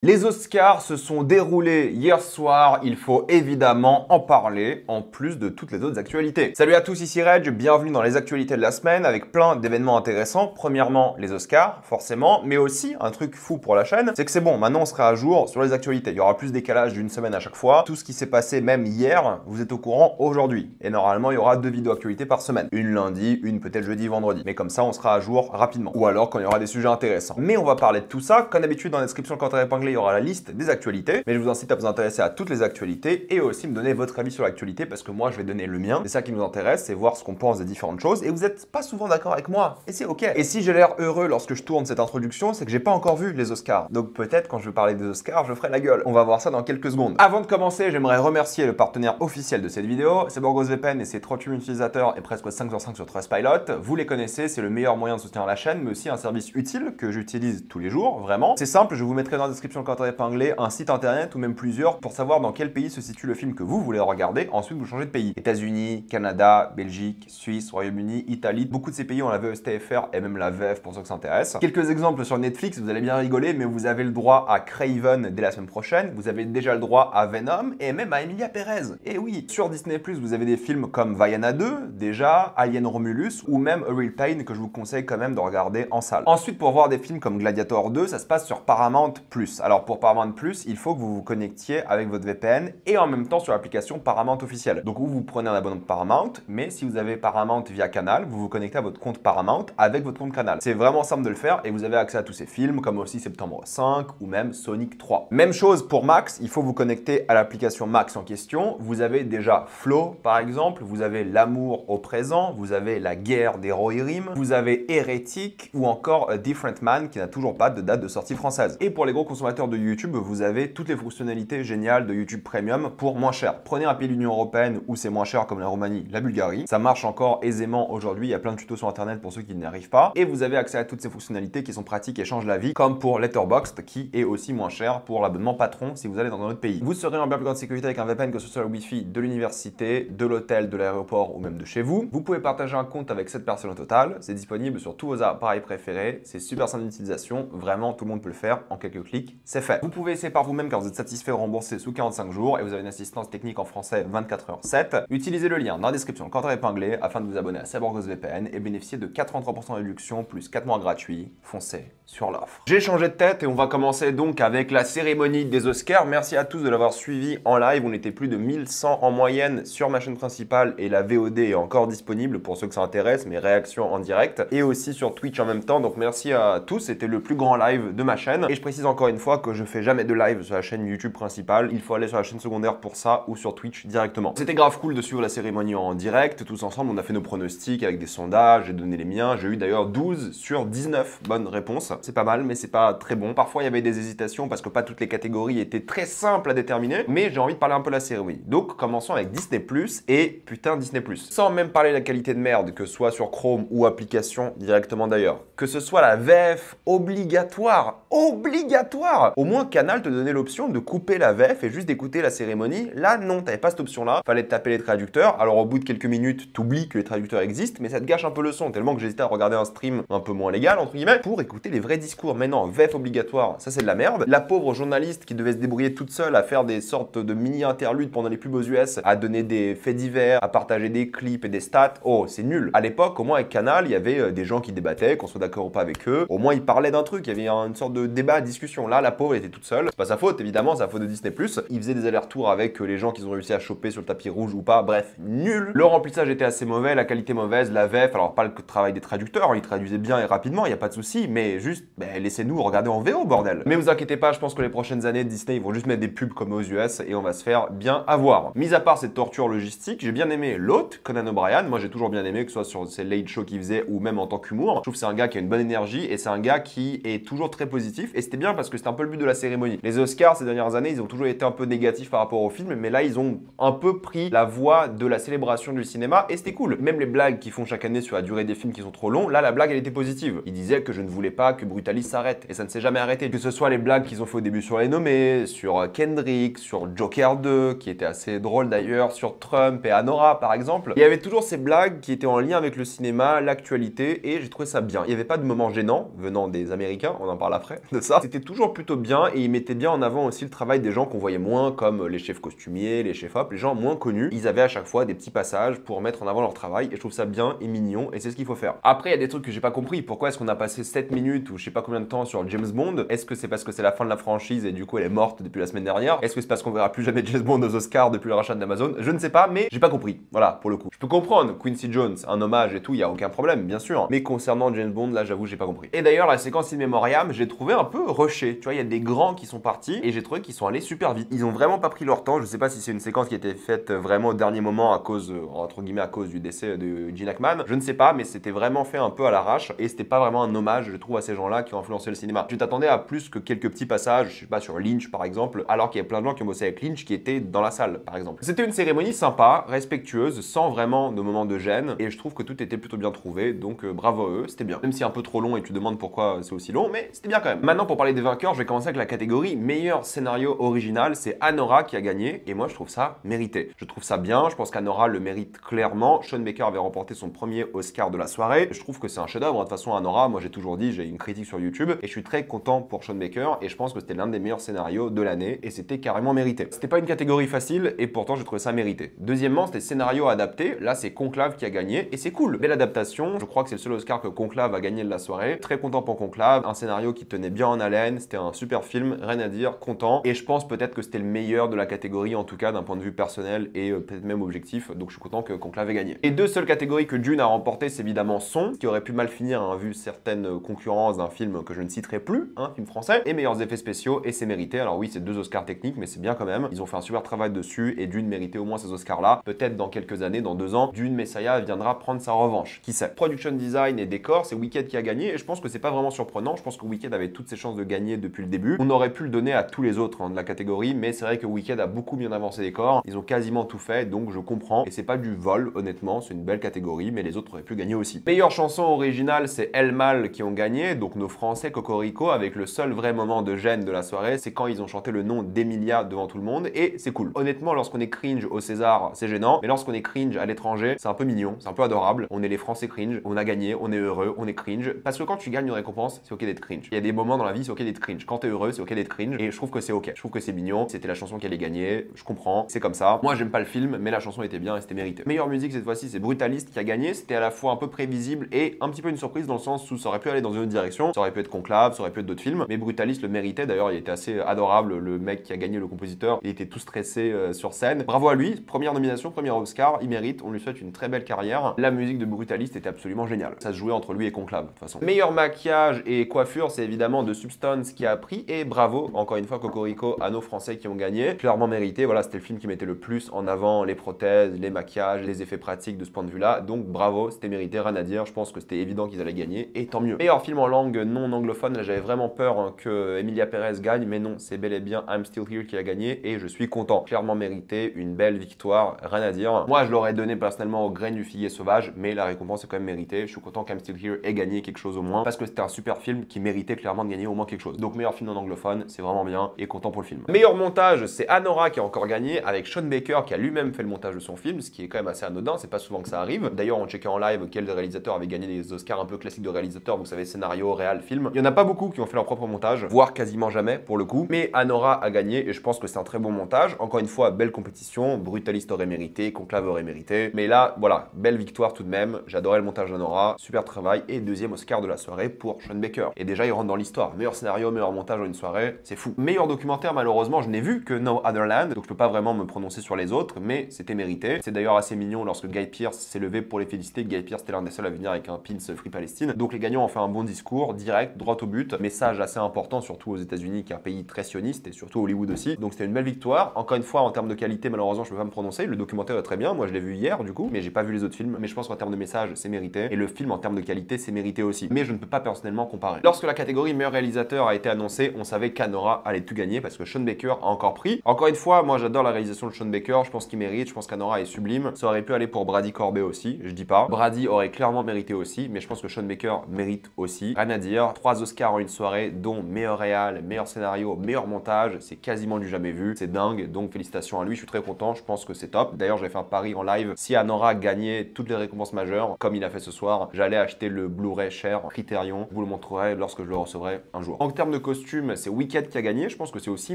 Les Oscars se sont déroulés hier soir, il faut évidemment en parler, en plus de toutes les autres actualités. Salut à tous, ici Reg, bienvenue dans les actualités de la semaine avec plein d'événements intéressants. Premièrement, les Oscars, forcément, mais aussi un truc fou pour la chaîne, c'est que c'est bon, maintenant on sera à jour sur les actualités. Il y aura plus décalage d'une semaine à chaque fois. Tout ce qui s'est passé même hier, vous êtes au courant aujourd'hui. Et normalement, il y aura 2 vidéos actualités par semaine. Une lundi, une peut-être jeudi, vendredi. Mais comme ça, on sera à jour rapidement. Ou alors quand il y aura des sujets intéressants. Mais on va parler de tout ça. Comme d'habitude, dans la description, quand épinglé, il y aura la liste des actualités, mais je vous incite à vous intéresser à toutes les actualités et aussi me donner votre avis sur l'actualité parce que moi je vais donner le mien. C'est ça qui nous intéresse, c'est voir ce qu'on pense des différentes choses et vous n'êtes pas souvent d'accord avec moi et c'est ok. Et si j'ai l'air heureux lorsque je tourne cette introduction, c'est que j'ai pas encore vu les Oscars. Donc peut-être quand je vais parler des Oscars, je ferai la gueule. On va voir ça dans quelques secondes. Avant de commencer, j'aimerais remercier le partenaire officiel de cette vidéo, c'est BorgosVPN et ses 38 000 utilisateurs et presque 5 sur 5 sur Trustpilot. Vous les connaissez, c'est le meilleur moyen de soutenir la chaîne, mais aussi un service utile que j'utilise tous les jours, vraiment. C'est simple, je vous mettrai dans la description quand épinglé un site internet ou même plusieurs pour savoir dans quel pays se situe le film que vous voulez regarder. Ensuite, vous changez de pays. États-Unis, Canada, Belgique, Suisse, Royaume-Uni, Italie. Beaucoup de ces pays ont la VSTFR et même la VF pour ceux que ça intéresse. Quelques exemples sur Netflix, vous allez bien rigoler, mais vous avez le droit à Craven dès la semaine prochaine. Vous avez déjà le droit à Venom et même à Emilia Pérez. Et oui, sur Disney+, vous avez des films comme Vaiana 2, déjà, Alien Romulus ou même A Real Pain que je vous conseille quand même de regarder en salle. Ensuite, pour voir des films comme Gladiator 2, ça se passe sur Paramount+. Alors pour Paramount+, il faut que vous vous connectiez avec votre VPN et en même temps sur l'application Paramount officielle. Donc vous prenez un abonnement de Paramount, mais si vous avez Paramount via Canal, vous vous connectez à votre compte Paramount avec votre compte Canal. C'est vraiment simple de le faire et vous avez accès à tous ces films comme aussi Septembre 5 ou même Sonic 3. Même chose pour Max, il faut vous connecter à l'application Max en question. Vous avez déjà Flow par exemple, vous avez L'amour au présent, vous avez La guerre des Rohirrim, vous avez Hérétique ou encore A Different Man qui n'a toujours pas de date de sortie française. Et pour les gros consommateurs de YouTube, vous avez toutes les fonctionnalités géniales de YouTube Premium pour moins cher. Prenez un pays de l'Union Européenne où c'est moins cher comme la Roumanie, la Bulgarie. Ça marche encore aisément aujourd'hui, il y a plein de tutos sur internet pour ceux qui n'y arrivent pas. Et vous avez accès à toutes ces fonctionnalités qui sont pratiques et changent la vie, comme pour Letterboxd qui est aussi moins cher pour l'abonnement patron si vous allez dans un autre pays. Vous serez en bien plus grande sécurité avec un VPN que ce soit le Wi-Fi de l'université, de l'hôtel, de l'aéroport ou même de chez vous. Vous pouvez partager un compte avec 7 personnes au total. C'est disponible sur tous vos appareils préférés. C'est super simple d'utilisation. Vraiment, tout le monde peut le faire en quelques clics. C'est fait. Vous pouvez essayer par vous-même quand vous êtes satisfait, remboursé sous 45 jours et vous avez une assistance technique en français 24h/7. Utilisez le lien dans la description quand épinglé afin de vous abonner à BorgosVPN et bénéficier de 83% de réduction plus 4 mois gratuits. Foncez sur l'offre. J'ai changé de tête et on va commencer donc avec la cérémonie des Oscars. Merci à tous de l'avoir suivi en live. On était plus de 1100 en moyenne sur ma chaîne principale et la VOD est encore disponible pour ceux que ça intéresse, mes réactions en direct et aussi sur Twitch en même temps. Donc merci à tous. C'était le plus grand live de ma chaîne et je précise encore une fois que je fais jamais de live sur la chaîne YouTube principale. Il faut aller sur la chaîne secondaire pour ça ou sur Twitch directement. C'était grave cool de suivre la cérémonie en direct. Tous ensemble, on a fait nos pronostics avec des sondages. J'ai donné les miens. J'ai eu d'ailleurs 12 sur 19 bonnes réponses. C'est pas mal, mais c'est pas très bon. Parfois, il y avait des hésitations parce que pas toutes les catégories étaient très simples à déterminer. Mais j'ai envie de parler un peu de la cérémonie. Donc, commençons avec Disney+ et putain Disney+. Sans même parler de la qualité de merde, que ce soit sur Chrome ou application directement d'ailleurs. Que ce soit la VF obligatoire. Au moins, Canal te donnait l'option de couper la VF et juste d'écouter la cérémonie. Là, non, t'avais pas cette option-là. Fallait taper les traducteurs. Alors, au bout de quelques minutes, t'oublies que les traducteurs existent, mais ça te gâche un peu le son, tellement que j'hésitais à regarder un stream un peu moins légal, entre guillemets, pour écouter les vrais discours. Mais non, VF obligatoire, ça c'est de la merde. La pauvre journaliste qui devait se débrouiller toute seule à faire des sortes de mini-interludes pendant les pubs aux US, à donner des faits divers, à partager des clips et des stats. Oh, c'est nul. À l'époque, au moins avec Canal, il y avait des gens qui débattaient, qu'on soit d'accord ou pas avec eux. Au moins, ils parlaient d'un truc, il y avait une sorte de débat, discussion. Là, la pauvre était toute seule. C'est pas sa faute, évidemment, c'est la faute de Disney+. Il faisait des allers-retours avec les gens qu'ils ont réussi à choper sur le tapis rouge ou pas. Bref, nul. Le remplissage était assez mauvais, la qualité mauvaise, la VF, alors pas le travail des traducteurs, ils traduisaient bien et rapidement, il y a pas de souci, mais juste, laissez-nous regarder en VO, bordel. Mais vous inquiétez pas, je pense que les prochaines années, Disney, ils vont juste mettre des pubs comme aux US et on va se faire bien avoir. Mis à part cette torture logistique, j'ai bien aimé l'hôte, Conan O'Brien. Moi, j'ai toujours bien aimé, que ce soit sur ces late shows qu'il faisait ou même en tant qu'humour. Je trouve que c'est un gars qui a une bonne énergie et c'est un gars qui est toujours très positif. Et c'était bien parce que c'était un peu le but de la cérémonie. Les Oscars, ces dernières années, ils ont toujours été un peu négatifs par rapport au film, mais là, ils ont un peu pris la voie de la célébration du cinéma et c'était cool. Même les blagues qu'ils font chaque année sur la durée des films qui sont trop longs, là, la blague, elle était positive. Il disait que je ne voulais pas que Brutalist s'arrête. Et ça ne s'est jamais arrêté. Que ce soit les blagues qu'ils ont fait au début sur les nommés, sur Kendrick, sur Joker 2, qui était assez drôle d'ailleurs, sur Trump et Anora par exemple. Il y avait toujours ces blagues qui étaient en lien avec le cinéma, l'actualité, et j'ai trouvé ça bien. Il n'y avait pas de moment gênant venant des Américains, on en parle après de ça. C'était toujours plutôt bien et ils mettaient bien en avant aussi le travail des gens qu'on voyait moins, comme les chefs costumiers, les chefs op, les gens moins connus. Ils avaient à chaque fois des petits passages pour mettre en avant leur travail et je trouve ça bien et mignon et c'est ce qu'il faut faire. Après, il y a des trucs que j'ai pas compris. Pourquoi est-ce qu'on a passé 7 minutes ou je sais pas combien de temps sur James Bond? Est-ce que c'est parce que c'est la fin de la franchise et du coup elle est morte depuis la semaine dernière? Est-ce que c'est parce qu'on verra plus jamais James Bond aux Oscars depuis le rachat d'Amazon? Je ne sais pas, mais j'ai pas compris. Voilà, pour le coup. Je peux comprendre Quincy Jones, un hommage et tout, il y a aucun problème, bien sûr. Mais concernant James Bond, là, j'avoue, j'ai pas compris. Et d'ailleurs, la séquence in memoriam, j'ai trouvé un peu rushée. Tu vois, il y a des grands qui sont partis et j'ai trouvé qu'ils sont allés super vite. Ils ont vraiment pas pris leur temps. Je sais pas si c'est une séquence qui a été faite vraiment au dernier moment à cause, entre guillemets, à cause du décès de Gene Hackman. Je ne sais pas, mais c'était vraiment fait un peu à l'arrache et c'était pas vraiment un hommage, je trouve, à ces gens-là qui ont influencé le cinéma. Tu t'attendais à plus que quelques petits passages, je sais pas, sur Lynch par exemple, alors qu'il y a plein de gens qui ont bossé avec Lynch qui étaient dans la salle, par exemple. C'était une cérémonie sympa, respectueuse, sans vraiment de moments de gêne et je trouve que tout était plutôt bien trouvé, donc bravo à eux, c'était bien. Même si c'est un peu trop long et tu te demandes pourquoi c'est aussi long, mais c'était bien quand même. Maintenant, pour parler des vainqueurs, je vais commencer avec la catégorie meilleur scénario original. C'est Anora qui a gagné et moi je trouve ça mérité. Je trouve ça bien, je pense qu'Anora le mérite clairement. Sean Baker avait remporté son premier Oscar de la soirée. Je trouve que c'est un chef-d'œuvre. De toute façon, Anora, moi j'ai toujours dit, j'ai une critique sur YouTube et je suis très content pour Sean Baker et je pense que c'était l'un des meilleurs scénarios de l'année et c'était carrément mérité. C'était pas une catégorie facile et pourtant j'ai trouvé ça mérité. Deuxièmement, c'était scénario adapté. Là, c'est Conclave qui a gagné et c'est cool. Belle adaptation. Je crois que c'est le seul Oscar que Conclave a gagné de la soirée. Très content pour Conclave. Un scénario qui tenait bien en haleine. C'était un super film. Rien à dire. Content. Et je pense peut-être que c'était le meilleur de la catégorie, en tout cas d'un point de vue personnel et peut-être même objectif. Donc je suis content que Conclave ait gagné. Et deux seules catégories que Dune a remporté, c'est évidemment Son, qui aurait pu mal finir, hein, vu certaines concurrences d'un film que je ne citerai plus, un film français, et meilleurs effets spéciaux, et c'est mérité. Alors oui, c'est deux Oscars techniques, mais c'est bien quand même. Ils ont fait un super travail dessus, et Dune méritait au moins ces Oscars-là. Peut-être dans quelques années, dans 2 ans, Dune Messiah viendra prendre sa revanche. Qui sait? Production design et décor, c'est Wicked qui a gagné, et je pense que c'est pas vraiment surprenant. Je pense que Wicked avait toutes ses chances de gagner depuis le début. On aurait pu le donner à tous les autres, hein, de la catégorie, mais c'est vrai que Wicked a beaucoup bien avancé les corps. Ils ont quasiment tout fait, donc je comprends. Et c'est pas du vol, honnêtement, c'est une belle catégorie, mais les autres auraient pu gagner aussi. Meilleure chanson originale, c'est El Mal qui ont gagné, donc nos Français Cocorico, avec le seul vrai moment de gêne de la soirée, c'est quand ils ont chanté le nom d'Emilia devant tout le monde, et c'est cool. Honnêtement, lorsqu'on est cringe au César, c'est gênant, mais lorsqu'on est cringe à l'étranger, c'est un peu mignon, c'est un peu adorable. On est les Français cringe, on a gagné, on est heureux, on est cringe, parce que quand tu gagnes une récompense, c'est ok d'être cringe. Il y a des moments dans la vie, c'est ok d'être cringe. Quand t'es heureux, c'est ok d'être cringe, et je trouve que c'est ok. Je trouve que c'est mignon, c'était la chanson qui allait gagner, je comprends, c'est comme ça. Moi, j'aime pas le film, mais la chanson était bien et c'était mérité. Meilleure musique cette fois-ci, c'est Brutalist qui a gagné. C'était à la fois un peu prévisible et un petit peu une surprise dans le sens où ça aurait pu aller dans une autre direction. Ça aurait pu être Conclave, ça aurait pu être d'autres films, mais Brutalist le méritait. D'ailleurs, il était assez adorable, le mec qui a gagné, le compositeur. Il était tout stressé sur scène. Bravo à lui, première nomination, premier Oscar, il mérite. On lui souhaite une très belle carrière. La musique de Brutalist était absolument géniale. Ça se jouait entre lui et Conclave, de toute façon. Meilleur maquillage et coiffure, c'est évidemment de Substance qui a pris. Et bravo, encore une fois, Cocorico à nos Français qui ont gagné. Clairement mérité. Voilà, c'était le film qui mettait le plus en avant les prothèses, les maquillages, les effets pratiques de ce point de vue-là. Donc bravo, c'était mérité, rien à dire. Je pense que c'était évident qu'ils allaient gagner et tant mieux. Meilleur film en langue non anglophone, là j'avais vraiment peur, hein, que Emilia Pérez gagne, mais non, c'est bel et bien I'm Still Here qui a gagné et je suis content. Clairement mérité, une belle victoire, rien à dire. Moi je l'aurais donné personnellement aux graines du figuier sauvage, mais la récompense est quand même méritée. Je suis content qu'I'm Still Here ait gagné quelque chose au moins parce que c'était un super film qui méritait clairement de gagner au moins quelque chose. Donc meilleur film non anglophone, c'est vraiment bien et content pour le film. Meilleur montage, c'est Anora qui a encore gagné avec Sean Baker qui a lui-même fait le montage de son film, ce qui est quand même assez anodin, c'est pas souvent que ça arrive. D'ailleurs, on checkait en live quel réalisateur avait gagné des Oscars un peu classiques de réalisateur, vous savez, scénario, réal, film. Il y en a pas beaucoup qui ont fait leur propre montage, voire quasiment jamais pour le coup. Mais Anora a gagné et je pense que c'est un très bon montage. Encore une fois, belle compétition, Brutalist aurait mérité, Conclave aurait mérité. Mais là, voilà, belle victoire tout de même. J'adorais le montage d'Anora, super travail et deuxième Oscar de la soirée pour Sean Baker. Et déjà, il rentre dans l'histoire. Meilleur scénario, meilleur montage en une soirée, c'est fou. Meilleur documentaire, malheureusement, je n'ai vu que No Other Land, donc je peux pas vraiment me prononcer sur les autres, mais c'était mérité. C'est d'ailleurs assez mignon lorsque Guy Pearce s'est levé pour les féliciter. Guy Pearce était l'un des seuls à venir avec un pins Free Palestine. Donc les gagnants ont fait un bon discours, direct, droit au but, message assez important, surtout aux États-Unis, qui est un pays très sioniste, et surtout Hollywood aussi. Donc c'était une belle victoire. Encore une fois, en termes de qualité, malheureusement, je peux pas me prononcer. Le documentaire est très bien, moi je l'ai vu hier du coup, mais j'ai pas vu les autres films. Mais je pense qu'en termes de message, c'est mérité. Et le film, en termes de qualité, c'est mérité aussi. Mais je ne peux pas personnellement comparer. Lorsque la catégorie meilleur réalisateur a été annoncée, on savait qu'Anora allait tout gagner parce que Sean Baker a encore pris. Encore une fois, moi j'adore la réalisation de Sean Baker, je pense qu'il mérite, je pense qu'Anora est sublime. Ça aurait pu aller pour Brady Corbet aussi, je dis pas. Brady aurait clairement mérité aussi, mais je pense que Sean Baker mérite aussi. Rien rien à dire. 3 Oscars en une soirée, dont meilleur réal, meilleur scénario, meilleur montage. C'est quasiment du jamais vu. C'est dingue. Donc félicitations à lui. Je suis très content. Je pense que c'est top. D'ailleurs, j'avais fait un pari en live. Si Anora gagnait toutes les récompenses majeures, comme il a fait ce soir, j'allais acheter le Blu-ray cher Criterion. Je vous le montrerai lorsque je le recevrai un jour. En termes de costume, c'est Wicked qui a gagné. Je pense que c'est aussi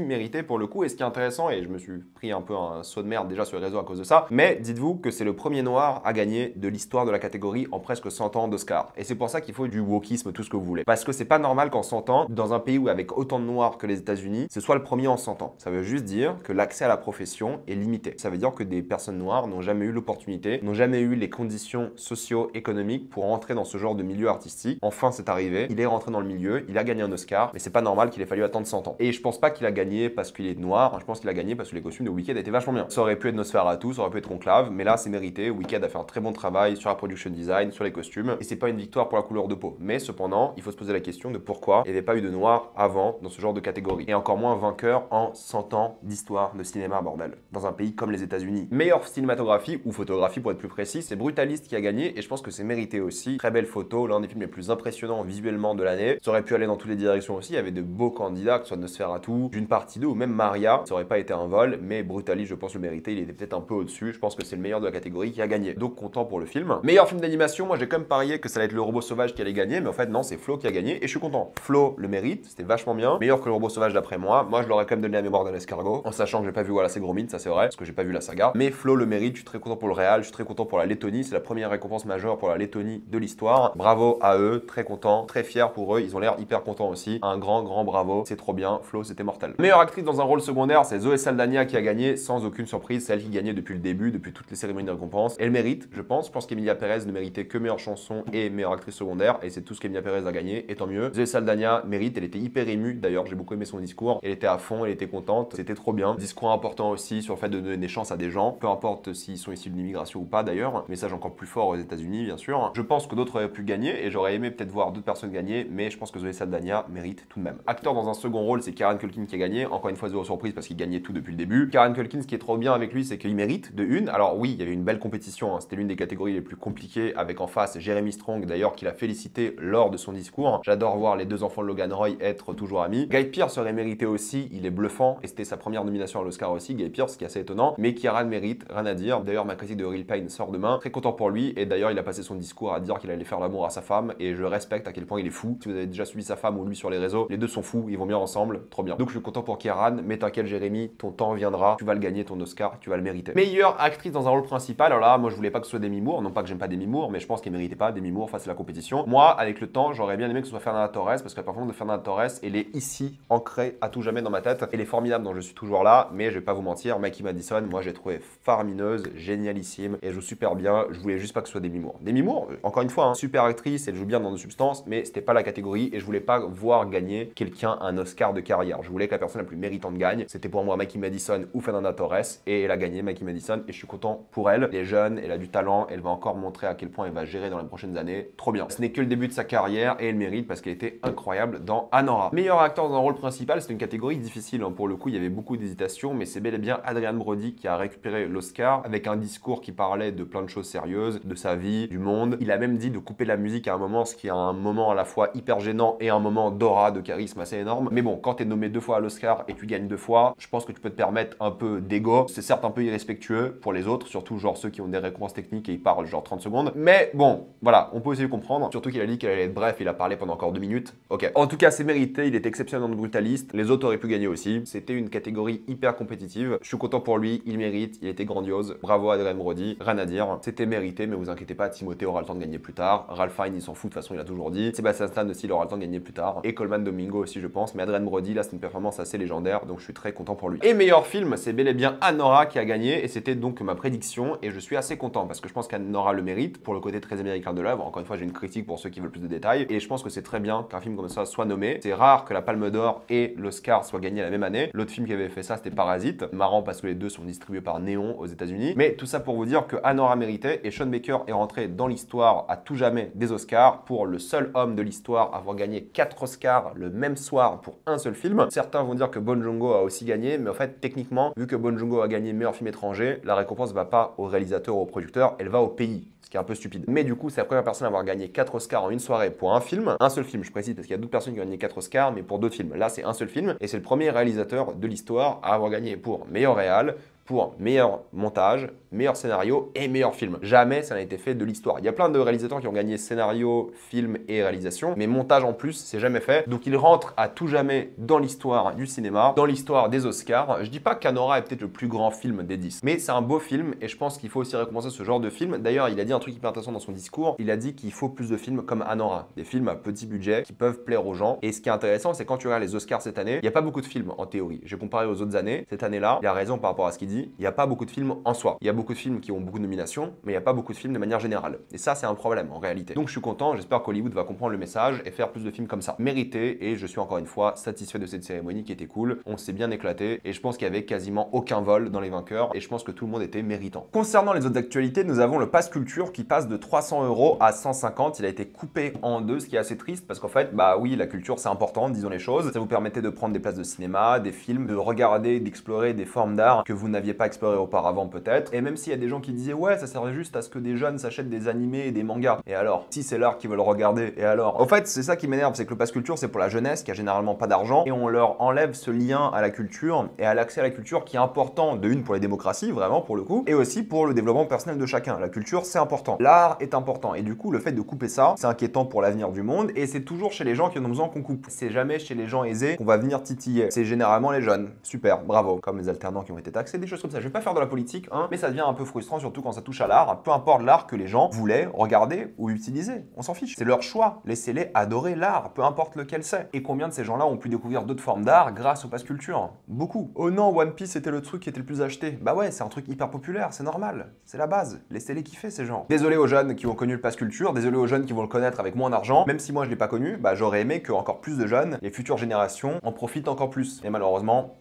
mérité pour le coup. Et ce qui est intéressant, et je me suis pris un peu un saut de merde déjà sur les réseaux à cause de ça, mais dites-vous que c'est le premier noir à gagner de l'histoire de la catégorie en presque 100 ans d'Oscar. Et c'est pour ça qu'il faut du wokisme, tout ce que vous voulez. Parce que c'est pas normal qu'en 100 ans, dans un pays où avec autant de noirs que les États-Unis, ce soit le premier en 100 ans. Ça veut juste dire que l'accès à la profession est limité. Ça veut dire que des personnes noires n'ont jamais eu l'opportunité, n'ont jamais eu les conditions socio-économiques pour entrer dans ce genre de milieu artistique. Enfin, c'est arrivé. Il est rentré dans le milieu, il a gagné un Oscar, mais c'est pas normal qu'il ait fallu attendre 100 ans. Et je pense pas qu'il a gagné parce qu'il est noir, je pense qu'il a gagné parce que les costumes de Wicked étaient vachement bien. Ça aurait pu être Nosferatu, ça aurait pu être Conclave, mais là c'est mérité. Wicked a fait un très bon travail sur la production design, sur les costumes, et c'est pas une victoire pour la couleur de peau. Mais cependant, il faut se poser la question de pourquoi il n'y avait pas eu de noir avant dans ce genre de catégorie. Et encore moins vainqueur en 100 ans d'histoire de cinéma, bordel. Dans un pays comme les États-Unis. Meilleure cinématographie, ou photographie pour être plus précis, c'est Brutalist qui a gagné, et je pense que c'est mérité aussi. Très belle photo, l'un des films les plus impressionnants visuellement de l'année. Ça aurait pu aller dans toutes les directions aussi, il y avait de beaux candidats, que ce soit Nosferatu, d'une partie 2 ou même Maria. Ça aurait pas été un vol, mais Brutalist, je pense le mériter, il était peut-être un peu au-dessus. Je pense que c'est le meilleur de la catégorie qui a gagné. Donc content pour le film. Meilleur film d'animation, moi j'ai quand même parié que ça allait être Le Robot Sauvage qui allait gagner, mais en fait non, c'est Flo qui a gagné, et je suis content. Flo le mérite, c'était vachement bien. Meilleur que Le Robot Sauvage d'après moi. Moi je l'aurais quand même donné à Mémoire d'un escargot, en sachant que j'ai pas vu Wallace et Gromit, ça c'est vrai, parce que j'ai pas vu la saga. Mais Flo le mérite, je suis très content pour le réal, je suis très content pour la Lettonie, c'est la première récompense majeure pour la Lettonie de l'histoire. Bravo à eux, très content, très fier pour eux, ils ont l'air hyper contents aussi. Un grand bravo, c'est trop bien, Flo c'était mortel. Meilleure actrice dans un rôle secondaire, c'est Zoé Saldana qui a gagné, sans aucune surprise, c'est elle qui gagnait depuis le début, depuis toutes les cérémonies de récompense. Elle mérite, je pense qu'Emilia Pérez ne méritait que meilleure chanson et meilleure actrice secondaire, et c'est tout ce qu'Emilia Pérez a gagné, et tant mieux. Zoé Saldana mérite, elle était hyper émue, d'ailleurs j'ai beaucoup aimé son discours, elle était à fond, elle était contente, c'était trop bien. Discours important aussi sur le fait de donner des chances à des gens, peu importe s'ils sont issus de l'immigration ou pas d'ailleurs, message encore plus fort aux États-Unis bien sûr. Je pense que d'autres auraient pu gagner, et j'aurais aimé peut-être voir d'autres personnes gagner, mais je pense que Zoé Saldana mérite tout de même. Acteur dans un second rôle, c'est Kieran Culkin qui a gagné, encore une fois zéro surprise parce qu'il gagnait tout depuis le début. Kieran Culkin, ce qui est trop bien avec lui, c'est qu'il mérite de une. Alors oui, il y avait une belle compétition, hein. C'était l'une des catégories les plus compliquées, avec en face Jeremy Strong d'ailleurs qu'il a félicité lors de son discours. J'adore voir les deux enfants de Logan Roy être toujours amis. Guy Pearce aurait mérité aussi, il est bluffant, et c'était sa première nomination à l'Oscar aussi, Guy Pearce, ce qui est assez étonnant, mais Kieran mérite, rien à dire. D'ailleurs ma critique de Real Pain sort demain, très content pour lui, et d'ailleurs il a passé son discours à dire qu'il allait faire l'amour à sa femme, et je respecte à quel point il est fou. Si vous avez déjà suivi sa femme ou lui sur les réseaux, les deux sont fous, ils vont bien ensemble, trop bien. Donc je suis content pour Kieran, mais t'inquiète Jérémy, ton temps viendra, tu vas le gagner ton Oscar, tu vas le mériter. Meilleure actrice dans un rôle principal, alors là moi je voulais pas que ce soit Demi Moore, non pas que j'aime pas Demi Moore, mais je pense qu'elle méritait pas Demi Moore face à la compétition. Moi avec le temps j'aurais bien aimé que ce soit Fernanda Torres, parce que la performance de Fernanda Torres elle est ici, ancrée à tout jamais dans ma tête, elle est formidable donc je suis toujours là, mais je vais pas vous mentir, Mackie Madison, moi j'ai trouvé faramineuse, génialissime, et elle joue super bien, je voulais juste pas que ce soit Demi Moore. Demi Moore, encore une fois, hein, super actrice, elle joue bien dans nos substances, mais c'était pas la catégorie, et je voulais pas voir gagner quelqu'un un Oscar de carrière. Je voulais que la personne la plus méritante gagne. C'était pour moi Mackie Madison ou Fernanda Torres, et elle a gagné, Mackie Madison, et je suis content pour elle. Elle est jeune, elle a du talent, elle va encore montrer à quel point elle va gérer dans les prochaines années. Trop bien. Ce n'est que le début de sa carrière, et elle mérite parce qu'elle était incroyable dans Anora. Meilleur acteur dans un rôle principal, c'est une catégorie difficile, hein. Pour le coup, il y avait beaucoup d'hésitations, mais c'est bel et bien Adrien Brody qui a récupéré l'Oscar avec un discours qui parlait de plein de choses sérieuses, de sa vie, du monde. Il a même dit de couper la musique à un moment, ce qui est un moment à la fois hyper gênant et un moment d'aura, de charisme assez énorme. Mais bon, quand t'es nommé 2 fois à l'Oscar et tu gagnes 2 fois, je pense que tu peux te permettre un peu d'ego. C'est certes un peu irrespectueux pour les autres, surtout genre ceux qui ont des récompenses techniques et ils parlent genre 30 secondes. Mais bon, voilà, on peut essayer de comprendre. Surtout qu'il a dit qu'il allait être bref, il a parlé pendant encore 2 minutes. Ok. En tout cas, c'est mérité, il est exceptionnel dans le Brutalist. Les autres auraient pu gagner aussi. C'était une catégorie hyper compétitive. Je suis content pour lui, il mérite, il était grandiose. Bravo à Adrien Brody, rien à dire. C'était mérité, mais vous inquiétez pas, Timothée aura le temps de gagner plus tard. Ralph Fiennes, il s'en fout, de toute façon, il a toujours dit. Sébastien Stan aussi, il aura le temps de gagner plus tard. Et Coleman Domingo aussi, je pense. Mais Adrien Brody, là, c'est une performance assez légendaire, donc je suis très content pour lui. Et meilleur film, c'est bel et bien Anora qui a gagné, et c'était donc ma prédiction, et je suis assez content parce que je pense qu'Anora le mérite pour le côté très américain de l'œuvre. Encore une fois, j'ai une critique pour ceux qui veulent plus de détails, et je pense que c'est très bien qu'un film comme ça soit nommé. C'est rare que la Palme d'Or et l'Oscar soient gagnés la même année. L'autre film qui avait fait ça, c'était Parasite. Marrant parce que les deux sont distribués par Néon aux États-Unis. Mais tout ça pour vous dire que Anora méritait, et Sean Baker est rentré dans l'histoire à tout jamais des Oscars pour le seul homme de l'histoire à avoir gagné 4 Oscars le même soir pour un seul film. Certains vont dire que Bong Joon-ho a aussi gagné, mais en fait, techniquement, vu que Bong Joon-ho a gagné meilleur film étranger, la récompense ne va pas au réalisateur ou au producteur, elle va au pays. ce qui est un peu stupide. Mais du coup, c'est la première personne à avoir gagné 4 Oscars en une soirée pour un film. Un seul film, je précise, parce qu'il y a d'autres personnes qui ont gagné 4 Oscars, mais pour d'autres films. Là, c'est un seul film, et c'est le premier réalisateur de l'histoire à avoir gagné pour meilleur réal, pour meilleur montage, meilleur scénario et meilleur film. Jamais ça n'a été fait de l'histoire. Il y a plein de réalisateurs qui ont gagné scénario, film et réalisation, mais montage en plus, c'est jamais fait. Donc il rentre à tout jamais dans l'histoire du cinéma, dans l'histoire des Oscars. Je dis pas qu'Anora est peut-être le plus grand film des 10, mais c'est un beau film et je pense qu'il faut aussi récompenser ce genre de film. D'ailleurs, il a dit un truc hyper intéressant dans son discours. Il a dit qu'il faut plus de films comme Anora, des films à petit budget qui peuvent plaire aux gens. Et ce qui est intéressant, c'est quand tu regardes les Oscars cette année, il n'y a pas beaucoup de films en théorie. J'ai comparé aux autres années. Cette année-là, il a raison par rapport à ce qu'il dit. Il n'y a pas beaucoup de films en soi. Il y a beaucoup de films qui ont beaucoup de nominations, mais il n'y a pas beaucoup de films de manière générale. Et ça, c'est un problème en réalité. Donc je suis content, j'espère qu'Hollywood va comprendre le message et faire plus de films comme ça. Mérité, et je suis encore une fois satisfait de cette cérémonie qui était cool. On s'est bien éclaté, et je pense qu'il y avait quasiment aucun vol dans les vainqueurs, et je pense que tout le monde était méritant. Concernant les autres actualités, nous avons le Pass Culture qui passe de 300 € à 150. Il a été coupé en deux, ce qui est assez triste, parce qu'en fait, bah oui, la culture c'est important, disons les choses. Ça vous permettait de prendre des places de cinéma, des films, de regarder, d'explorer des formes d'art que vous n'aviez pas exploré auparavant peut-être. Et même s'il y a des gens qui disaient ouais, ça servait juste à ce que des jeunes s'achètent des animés et des mangas. Et alors, si c'est l'art qu'ils veulent regarder, et alors? En fait, c'est ça qui m'énerve, c'est que le Pass Culture c'est pour la jeunesse qui a généralement pas d'argent et on leur enlève ce lien à la culture et à l'accès à la culture qui est important de une pour les démocraties, vraiment pour le coup, et aussi pour le développement personnel de chacun. La culture c'est important, l'art est important et du coup le fait de couper ça, c'est inquiétant pour l'avenir du monde et c'est toujours chez les gens qui en ont besoin qu'on coupe. C'est jamais chez les gens aisés qu'on va venir titiller. C'est généralement les jeunes. Super, bravo. Comme les alternants qui ont été taxés, des choses comme ça. Je vais pas faire de la politique, hein, mais ça devient un peu frustrant, surtout quand ça touche à l'art. Peu importe l'art que les gens voulaient regarder ou utiliser, on s'en fiche. C'est leur choix. Laissez-les adorer l'art, peu importe lequel c'est. Et combien de ces gens-là ont pu découvrir d'autres formes d'art grâce au Pass Culture? Beaucoup. Oh non, One Piece était le truc qui était le plus acheté. Bah ouais, c'est un truc hyper populaire, c'est normal. C'est la base. Laissez-les kiffer ces gens. Désolé aux jeunes qui ont connu le Pass Culture, désolé aux jeunes qui vont le connaître avec moins d'argent. Même si moi je l'ai pas connu, bah j'aurais aimé que encore plus de jeunes, les futures générations, en profitent encore plus. Et malheureusement,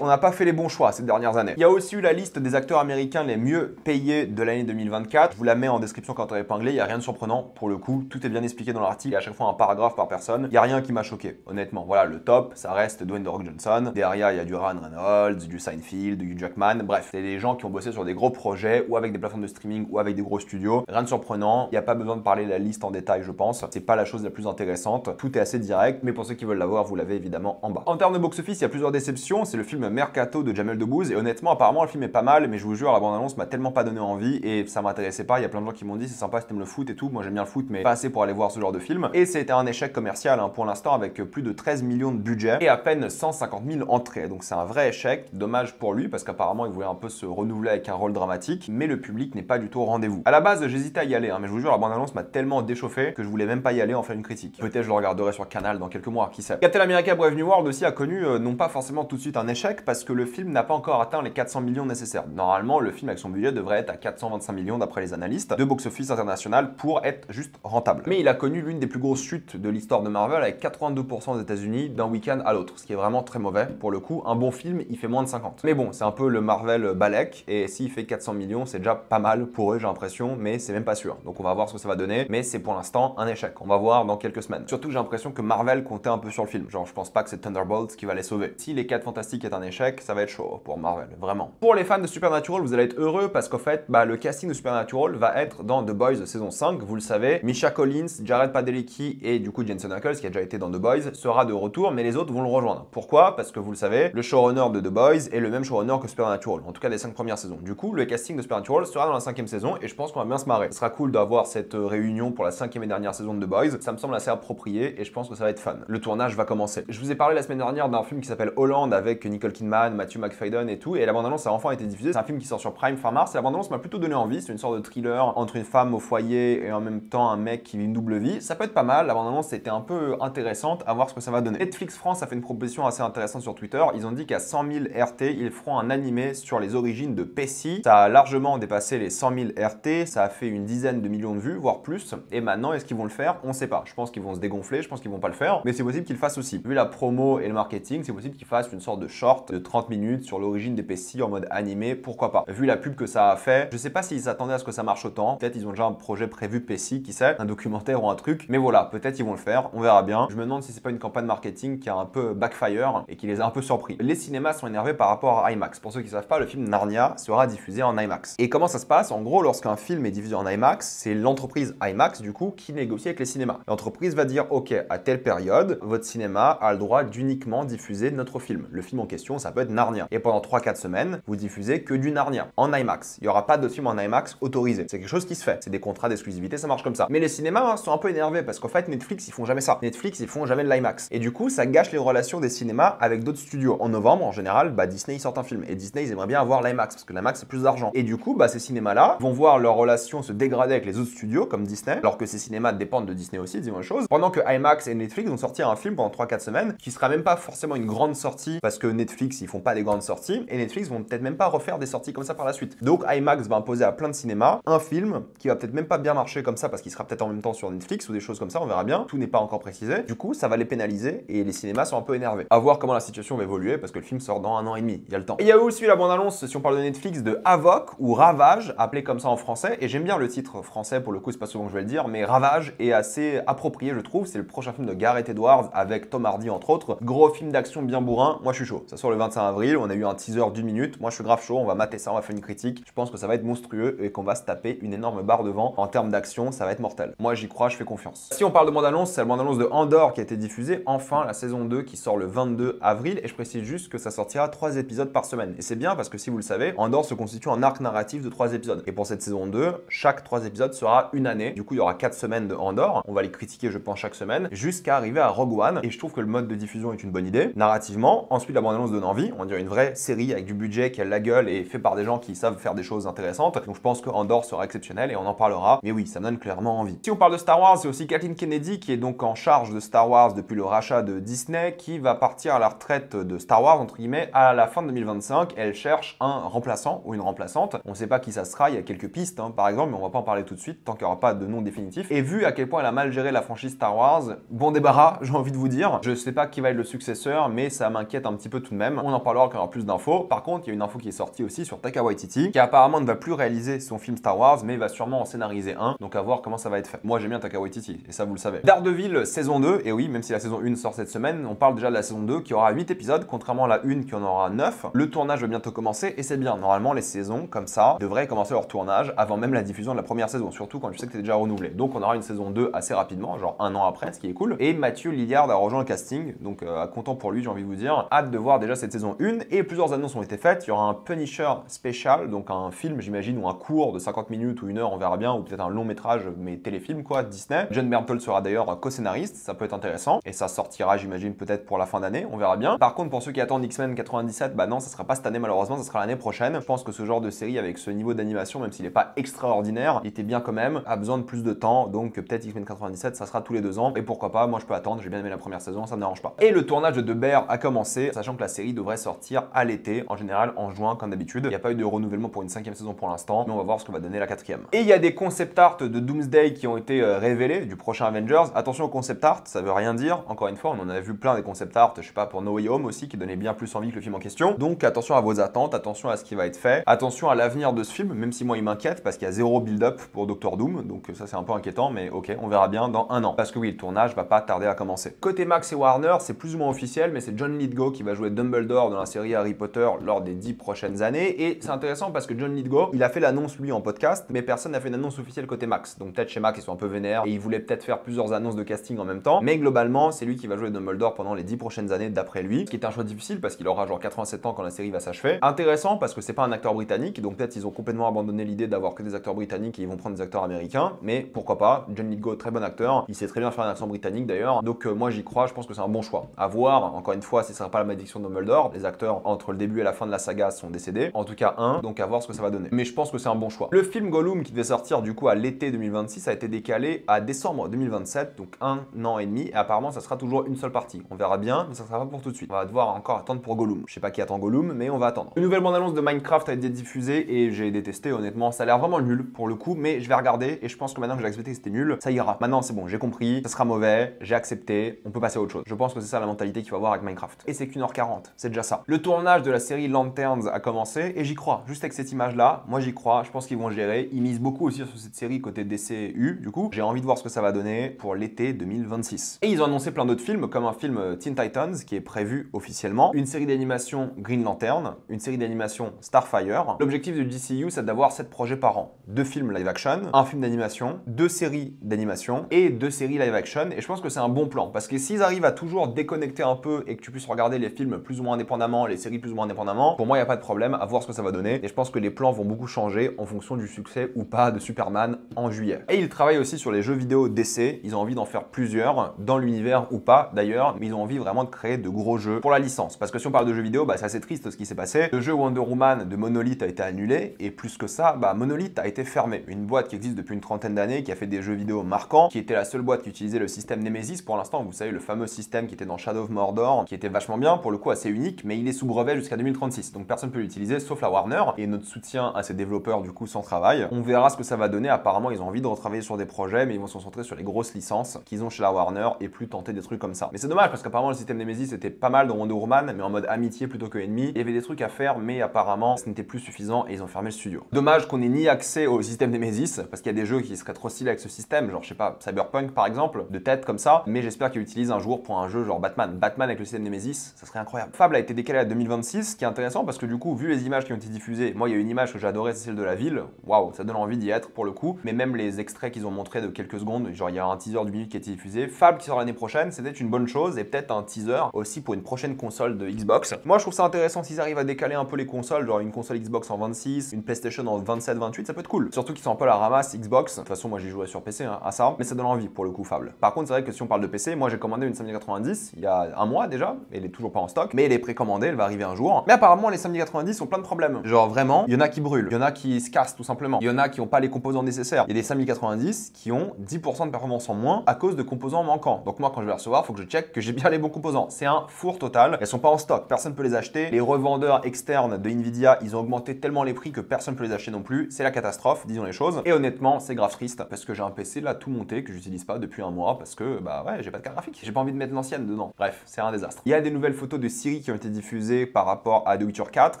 on n'a pas fait les bons choix ces dernières années. Il y a aussi eu la liste des acteurs américains les mieux payés de l'année 2024. Je vous la mets en description quand on est épinglé. Il n'y a rien de surprenant pour le coup. Tout est bien expliqué dans l'article. Il y a à chaque fois un paragraphe par personne. Il n'y a rien qui m'a choqué, honnêtement. Voilà, le top, ça reste Dwayne The Rock Johnson. Derrière, il y a du Ryan Reynolds, du Seinfeld, du Hugh Jackman. Bref, c'est des gens qui ont bossé sur des gros projets ou avec des plateformes de streaming ou avec des gros studios. Rien de surprenant. Il n'y a pas besoin de parler de la liste en détail, je pense. C'est pas la chose la plus intéressante. Tout est assez direct. Mais pour ceux qui veulent l'avoir, vous l'avez évidemment en bas. En termes de box-office, il y a plusieurs déceptions. C'est le film Mercato de Jamel Debbouze et honnêtement apparemment le film est pas mal mais je vous jure la bande-annonce m'a tellement pas donné envie et ça m'intéressait pas. Il y a plein de gens qui m'ont dit c'est sympa si t'aimes le foot et tout, moi j'aime bien le foot mais pas assez pour aller voir ce genre de film et c'était un échec commercial hein, pour l'instant avec plus de 13 millions de budget et à peine 150 000 entrées, donc c'est un vrai échec. Dommage pour lui parce qu'apparemment il voulait un peu se renouveler avec un rôle dramatique mais le public n'est pas du tout au rendez-vous. À la base j'hésitais à y aller hein, mais je vous jure la bande-annonce m'a tellement déchauffé que je voulais même pas y aller en faire une critique. Peut-être je le regarderai sur Canal dans quelques mois, qui sait. Captain America Brave New World aussi a connu non pas forcément tout de suite un échec parce que le film n'a pas encore atteint les 400 millions nécessaires. Normalement, le film avec son budget devrait être à 425 millions d'après les analystes de box-office international pour être juste rentable. Mais il a connu l'une des plus grosses chutes de l'histoire de Marvel avec 82% aux États-Unis d'un week-end à l'autre, ce qui est vraiment très mauvais. Pour le coup, un bon film, il fait moins de 50. Mais bon, c'est un peu le Marvel Balek et s'il fait 400 millions, c'est déjà pas mal pour eux, j'ai l'impression, mais c'est même pas sûr. Donc on va voir ce que ça va donner, mais c'est pour l'instant un échec. On va voir dans quelques semaines. Surtout, j'ai l'impression que Marvel comptait un peu sur le film. Genre, je pense pas que c'est Thunderbolts qui va les sauver. Si les 4 Fantastiques est un échec, ça va être chaud pour Marvel, vraiment. Pour les fans de Supernatural, vous allez être heureux parce qu'en fait, le casting de Supernatural va être dans The Boys saison 5, vous le savez. Misha Collins, Jared Padalecki et du coup Jensen Ackles, qui a déjà été dans The Boys, sera de retour, mais les autres vont le rejoindre. Pourquoi? Parce que vous le savez, le showrunner de The Boys est le même showrunner que Supernatural, en tout cas des 5 premières saisons. Du coup, le casting de Supernatural sera dans la 5e saison et je pense qu'on va bien se marrer. Ce sera cool d'avoir cette réunion pour la 5e et dernière saison de The Boys. Ça me semble assez approprié et je pense que ça va être fun. Le tournage va commencer. Je vous ai parlé la semaine dernière d'un film qui s'appelle Holland avec Nicole Kidman, Matthew McFadden et tout, et la bande-annonce a enfin été diffusée. C'est un film qui sort sur Prime fin mars et la bande-annonce m'a plutôt donné envie. C'est une sorte de thriller entre une femme au foyer et en même temps un mec qui vit une double vie. Ça peut être pas mal. La bande-annonce était un peu intéressante, à voir ce que ça va donner. Netflix France a fait une proposition assez intéressante sur Twitter. Ils ont dit qu'à 100 000 RT, ils feront un animé sur les origines de Pesci. Ça a largement dépassé les 100 000 RT. Ça a fait une dizaine de millions de vues, voire plus. Et maintenant, est-ce qu'ils vont le faire? On sait pas. Je pense qu'ils vont se dégonfler. Je pense qu'ils vont pas le faire. Mais c'est possible qu'ils le fassent aussi. Vu la promo et le marketing, c'est possible qu'ils fassent une sorte de short short de 30 minutes sur l'origine des Pessi en mode animé, pourquoi pas. Vu la pub que ça a fait, je sais pas s'ils s'attendaient à ce que ça marche autant. Peut-être ils ont déjà un projet prévu Pessi, qui sait, un documentaire ou un truc. Mais voilà, peut-être ils vont le faire, on verra bien. Je me demande si c'est pas une campagne marketing qui a un peu backfire et qui les a un peu surpris. Les cinémas sont énervés par rapport à IMAX. Pour ceux qui savent pas, le film Narnia sera diffusé en IMAX. Et comment ça se passe? En gros, lorsqu'un film est diffusé en IMAX, c'est l'entreprise IMAX du coup qui négocie avec les cinémas. L'entreprise va dire ok, à telle période, votre cinéma a le droit d'uniquement diffuser notre film. Le film en question, ça peut être Narnia. Et pendant 3-4 semaines, vous diffusez que du Narnia en IMAX. Il n'y aura pas d'autres films en IMAX autorisés. C'est quelque chose qui se fait. C'est des contrats d'exclusivité, ça marche comme ça. Mais les cinémas sont un peu énervés parce qu'en fait, Netflix, ils font jamais ça. Netflix, ils font jamais de l'IMAX. Et du coup, ça gâche les relations des cinémas avec d'autres studios. En novembre, en général, Disney, ils sortent un film. Et Disney, ils aimeraient bien avoir l'IMAX parce que l'IMAX, c'est plus d'argent. Et du coup, ces cinémas-là vont voir leur relation se dégrader avec les autres studios comme Disney, alors que ces cinémas dépendent de Disney aussi, disons les choses. Pendant que IMAX et Netflix vont sortir un film pendant 3-4 semaines qui sera même pas forcément une grande sortie parce que Netflix, ils font pas des grandes sorties et Netflix vont peut-être même pas refaire des sorties comme ça par la suite. Donc IMAX va imposer à plein de cinémas un film qui va peut-être même pas bien marcher comme ça parce qu'il sera peut-être en même temps sur Netflix ou des choses comme ça, on verra bien. Tout n'est pas encore précisé. Du coup, ça va les pénaliser et les cinémas sont un peu énervés. À voir comment la situation va évoluer parce que le film sort dans 1 an et demi, il y a le temps. Et il y a aussi la bande-annonce, si on parle de Netflix, de Havok ou Ravage, appelé comme ça en français. Et j'aime bien le titre français, pour le coup, c'est pas souvent que je vais le dire, mais Ravage est assez approprié, je trouve. C'est le prochain film de Gareth Edwards avec Tom Hardy, entre autres. Gros film d'action bien bourrin. Moi, je suis chaud. Ça sort le 25 avril. On a eu un teaser d'1 minute. Moi, je suis grave chaud. On va mater ça, on va faire une critique. Je pense que ça va être monstrueux et qu'on va se taper une énorme barre devant. En termes d'action, ça va être mortel. Moi, j'y crois, je fais confiance. Si on parle de bande-annonce, c'est la bande-annonce de Andor qui a été diffusée. Enfin, la saison 2 qui sort le 22 avril. Et je précise juste que ça sortira 3 épisodes par semaine. Et c'est bien parce que si vous le savez, Andor se constitue en arc narratif de 3 épisodes. Et pour cette saison 2, chaque 3 épisodes sera une année. Du coup, il y aura 4 semaines de Andor. On va les critiquer, je pense, chaque semaine, jusqu'à arriver à Rogue One. Et je trouve que le mode de diffusion est une bonne idée, narrativement. Ensuite, la bande-annonce donne envie. On dirait une vraie série avec du budget qui a la gueule et fait par des gens qui savent faire des choses intéressantes. Donc je pense que Andor sera exceptionnel et on en parlera. Mais oui, ça me donne clairement envie. Si on parle de Star Wars, c'est aussi Kathleen Kennedy qui est donc en charge de Star Wars depuis le rachat de Disney, qui va partir à la retraite de Star Wars, entre guillemets, à la fin de 2025. Elle cherche un remplaçant ou une remplaçante. On ne sait pas qui ça sera, il y a quelques pistes, par exemple, mais on va pas en parler tout de suite tant qu'il n'y aura pas de nom définitif. Et vu à quel point elle a mal géré la franchise Star Wars, bon débarras, j'ai envie de vous dire. Je sais pas qui va être le successeur, mais ça m'inquiète un petit peu tout de même. On en parlera quand il y aura plus d'infos. Par contre, il y a une info qui est sortie aussi sur Taika Waititi, qui apparemment ne va plus réaliser son film Star Wars, mais va sûrement en scénariser un. Donc à voir comment ça va être fait. Moi, j'aime bien Taika Waititi, et ça vous le savez. Daredevil saison 2, et oui, même si la saison 1 sort cette semaine, on parle déjà de la saison 2 qui aura 8 épisodes, contrairement à la 1 qui en aura 9. Le tournage va bientôt commencer, et c'est bien. Normalement, les saisons, comme ça, devraient commencer leur tournage avant même la diffusion de la première saison, surtout quand tu sais que t'es déjà renouvelé. Donc on aura une saison 2 assez rapidement, genre 1 an après, ce qui est cool. Et Mathieu Lillard a rejoint le casting, donc content pour lui, j'ai envie de vous dire. Hâte de voir déjà cette saison 1, et plusieurs annonces ont été faites. Il y aura un Punisher spécial, donc un film, j'imagine, ou un court de 50 minutes ou 1 heure, on verra bien, ou peut-être un long métrage, mais téléfilm quoi, Disney. John Bernthal sera d'ailleurs co-scénariste, ça peut être intéressant, et ça sortira, j'imagine, peut-être pour la fin d'année, on verra bien. Par contre, pour ceux qui attendent X-Men 97, non, ça sera pas cette année malheureusement, ça sera l'année prochaine. Je pense que ce genre de série avec ce niveau d'animation, même s'il n'est pas extraordinaire, il était bien quand même, a besoin de plus de temps, donc peut-être X-Men 97, ça sera tous les 2 ans, et pourquoi pas, moi je peux attendre, j'ai bien aimé la première saison, ça me dérange pas. Et le tournage de The Bear a commencé, sachant que la série devrait sortir à l'été, en général en juin comme d'habitude. Il n'y a pas eu de renouvellement pour une 5e saison pour l'instant, mais on va voir ce que va donner la 4e. Et il y a des concept art de Doomsday qui ont été révélés du prochain Avengers. Attention aux concept art, ça veut rien dire, encore une fois, on en a vu plein des concept art, je sais pas, pour No Way Home aussi, qui donnait bien plus envie que le film en question. Donc attention à vos attentes, attention à ce qui va être fait, attention à l'avenir de ce film, même si moi il m'inquiète parce qu'il y a 0 build-up pour Doctor Doom, donc ça c'est un peu inquiétant, mais ok, on verra bien dans 1 an. Parce que oui, le tournage va pas tarder à commencer. Côté Max et Warner, c'est plus ou moins officiel, mais c'est John Lithgow qui va jouer Dumbledore dans la série Harry Potter lors des 10 prochaines années. Et c'est intéressant parce que John Lithgow, il a fait l'annonce lui en podcast, mais personne n'a fait une annonce officielle côté Max. Donc peut-être chez Max ils sont un peu vénères et ils voulaient peut-être faire plusieurs annonces de casting en même temps. Mais globalement, c'est lui qui va jouer Dumbledore pendant les 10 prochaines années d'après lui. Ce qui est un choix difficile parce qu'il aura genre 87 ans quand la série va s'achever. Intéressant parce que c'est pas un acteur britannique, donc peut-être ils ont complètement abandonné l'idée d'avoir que des acteurs britanniques et ils vont prendre des acteurs américains. Mais pourquoi pas, John Lithgow, très bon acteur, il sait très bien faire un accent britannique d'ailleurs. Donc moi j'y crois, je pense que c'est un bon choix. À voir, encore une fois, si ce sera pas la malédiction de Dumbledore. Les acteurs entre le début et la fin de la saga sont décédés. En tout cas un, donc à voir ce que ça va donner. Mais je pense que c'est un bon choix. Le film Gollum qui devait sortir du coup à l'été 2026 a été décalé à décembre 2027, donc 1 an et demi. Et apparemment ça sera toujours une seule partie. On verra bien, mais ça sera pas pour tout de suite. On va devoir encore attendre pour Gollum. Je sais pas qui attend Gollum, mais on va attendre. Une nouvelle bande-annonce de Minecraft a été diffusée et j'ai détesté honnêtement. Ça a l'air vraiment nul pour le coup, mais je vais regarder et je pense que maintenant que j'ai accepté que c'était nul, ça ira. Maintenant c'est bon, j'ai compris, ça sera mauvais, j'ai accepté, on peut passer à autre chose. Je pense que c'est ça la mentalité qu'il faut avoir avec Minecraft. Et c'est qu'1h40. ventes. C'est déjà ça. Le tournage de la série Lanterns a commencé et j'y crois. Juste avec cette image-là, moi j'y crois. Je pense qu'ils vont gérer. Ils misent beaucoup aussi sur cette série côté DCU. Du coup, j'ai envie de voir ce que ça va donner pour l'été 2026. Et ils ont annoncé plein d'autres films, comme un film Teen Titans qui est prévu officiellement, une série d'animation Green Lantern, une série d'animation Starfire. L'objectif du DCU, c'est d'avoir 7 projets par an. 2 films live action, un film d'animation, 2 séries d'animation et 2 séries live action. Et je pense que c'est un bon plan parce que s'ils arrivent à toujours déconnecter un peu et que tu puisses regarder les films plus ou moins indépendamment, les séries plus ou moins indépendamment, pour moi, il n'y a pas de problème à voir ce que ça va donner. Et je pense que les plans vont beaucoup changer en fonction du succès ou pas de Superman en juillet. Et ils travaillent aussi sur les jeux vidéo DC. Ils ont envie d'en faire plusieurs dans l'univers ou pas d'ailleurs, mais ils ont envie vraiment de créer de gros jeux pour la licence. Parce que si on parle de jeux vidéo, c'est assez triste ce qui s'est passé. Le jeu Wonder Woman de Monolith a été annulé et plus que ça, Monolith a été fermé. Une boîte qui existe depuis une trentaine d'années, qui a fait des jeux vidéo marquants, qui était la seule boîte qui utilisait le système Nemesis pour l'instant. Vous savez, le fameux système qui était dans Shadow of Mordor, qui était vachement bien, pour le coup assez unique, mais il est sous brevet jusqu'à 2036. Donc personne ne peut l'utiliser sauf la Warner. Et notre soutien à ces développeurs du coup sans travail. On verra ce que ça va donner. Apparemment, ils ont envie de retravailler sur des projets, mais ils vont se concentrer sur les grosses licences qu'ils ont chez la Warner et plus tenter des trucs comme ça. Mais c'est dommage parce qu'apparemment le système Nemesis était pas mal dans Wonder Woman, mais en mode amitié plutôt que ennemi. Il y avait des trucs à faire, mais apparemment ce n'était plus suffisant et ils ont fermé le studio. Dommage qu'on ait ni accès au système Nemesis, parce qu'il y a des jeux qui seraient trop stylés avec ce système, genre je sais pas, Cyberpunk par exemple, de tête comme ça, mais j'espère qu'ils l'utilisent un jour pour un jeu genre Batman. Batman avec le système Nemesis, ça serait incroyable. Fable a été décalé à 2026, ce qui est intéressant parce que du coup, vu les images qui ont été diffusées, moi il y a une image que j'ai adorée, c'est celle de la ville, waouh, ça donne envie d'y être pour le coup, mais même les extraits qu'ils ont montrés de quelques secondes, genre il y a un teaser du minute qui a été diffusé, Fable qui sort l'année prochaine, c'était une bonne chose et peut-être un teaser aussi pour une prochaine console de Xbox. Moi je trouve ça intéressant s'ils arrivent à décaler un peu les consoles, genre une console Xbox en 26, une PlayStation en 27-28, ça peut être cool. Surtout qu'ils sont un peu à la ramasse Xbox, de toute façon moi j'ai joué sur PC à ça, mais ça donne envie pour le coup Fable. Par contre c'est vrai que si on parle de PC, moi j'ai commandé une 5090 il y a un mois déjà, elle est toujours pas en stock, mais elle est précommandée, elle va arriver un jour. Mais apparemment les 5090 ont plein de problèmes. Genre vraiment, il y en a qui brûlent, il y en a qui se cassent tout simplement, il y en a qui n'ont pas les composants nécessaires. Il y a des 5090 qui ont 10% de performance en moins à cause de composants manquants. Donc moi quand je vais recevoir, faut que je check que j'ai bien les bons composants. C'est un four total, elles sont pas en stock, personne peut les acheter. Les revendeurs externes de Nvidia, ils ont augmenté tellement les prix que personne peut les acheter non plus. C'est la catastrophe, disons les choses. Et honnêtement, c'est grave triste parce que j'ai un PC là tout monté que j'utilise pas depuis un mois parce que ouais, j'ai pas de carte graphique. J'ai pas envie de mettre l'ancienne dedans. Bref, c'est un désastre. Il y a des nouvelles photos de Siri qui ont été diffusées par rapport à The Witcher 4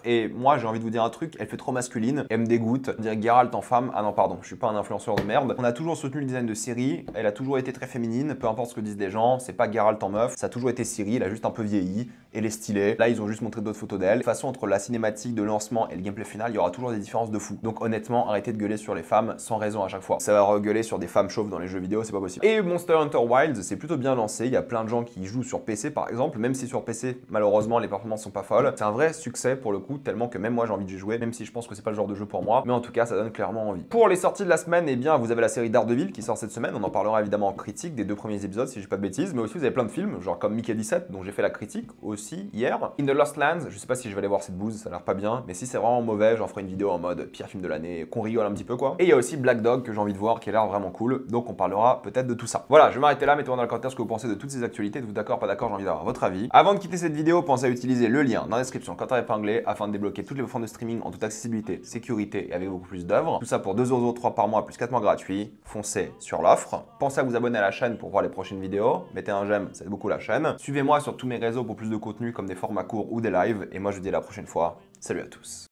et moi j'ai envie de vous dire un truc, elle fait trop masculine, elle me dégoûte. On dirait Geralt en femme. Ah non, pardon, je suis pas un influenceur de merde. On a toujours soutenu le design de Siri, elle a toujours été très féminine, peu importe ce que disent les gens, c'est pas Geralt en meuf, ça a toujours été Siri, elle a juste un peu vieilli, elle est stylée. Là, ils ont juste montré d'autres photos d'elle. De toute façon, entre la cinématique de lancement et le gameplay final, il y aura toujours des différences de fou. Donc honnêtement, arrêtez de gueuler sur les femmes sans raison à chaque fois. Ça va regueuler sur des femmes chauves dans les jeux vidéo, c'est pas possible. Et Monster Hunter Wilds, c'est plutôt bien lancé, il y a plein de gens qui jouent sur PC par exemple, même si sur PC, malheureusement, les performances sont pas folles. C'est un vrai succès pour le coup, tellement que même moi j'ai envie de jouer, même si je pense que c'est pas le genre de jeu pour moi, mais en tout cas, ça donne clairement envie. Pour les sorties de la semaine, eh bien, vous avez la série Daredevil qui sort cette semaine, on en parlera évidemment en critique des 2 premiers épisodes si j'ai pas de bêtises, mais aussi vous avez plein de films, genre comme Mickey 17, dont j'ai fait la critique aussi hier. In the Lost Lands, je sais pas si je vais aller voir cette bouse, ça a l'air pas bien, mais si c'est vraiment mauvais, j'en ferai une vidéo en mode pire film de l'année, qu'on rigole un petit peu quoi. Et il y a aussi Black Dog que j'ai envie de voir, qui a l'air vraiment cool, donc on parlera peut-être de tout ça. Voilà, je vais m'arrêter là, mettez-moi dans les commentaires ce que vous pensez de toutes ces actualités, êtes-vous d'accord, pas d'accord, j'ai envie d'avoir votre avis. Avant de quitter cette vidéo, pensez à utiliser le lien dans la description, commentaire épinglé, afin de débloquer toutes les plateformes de streaming en toute accessibilité, sécurité et avec beaucoup plus d'œuvres. Tout ça pour 2,03€ par mois plus 4 mois gratuits. Foncez sur l'offre. Pensez à vous abonner à la chaîne pour voir les prochaines vidéos. Mettez un j'aime, ça aide beaucoup la chaîne. Suivez-moi sur tous mes réseaux pour plus de contenu comme des formats courts ou des lives. Et moi je vous dis à la prochaine fois. Salut à tous.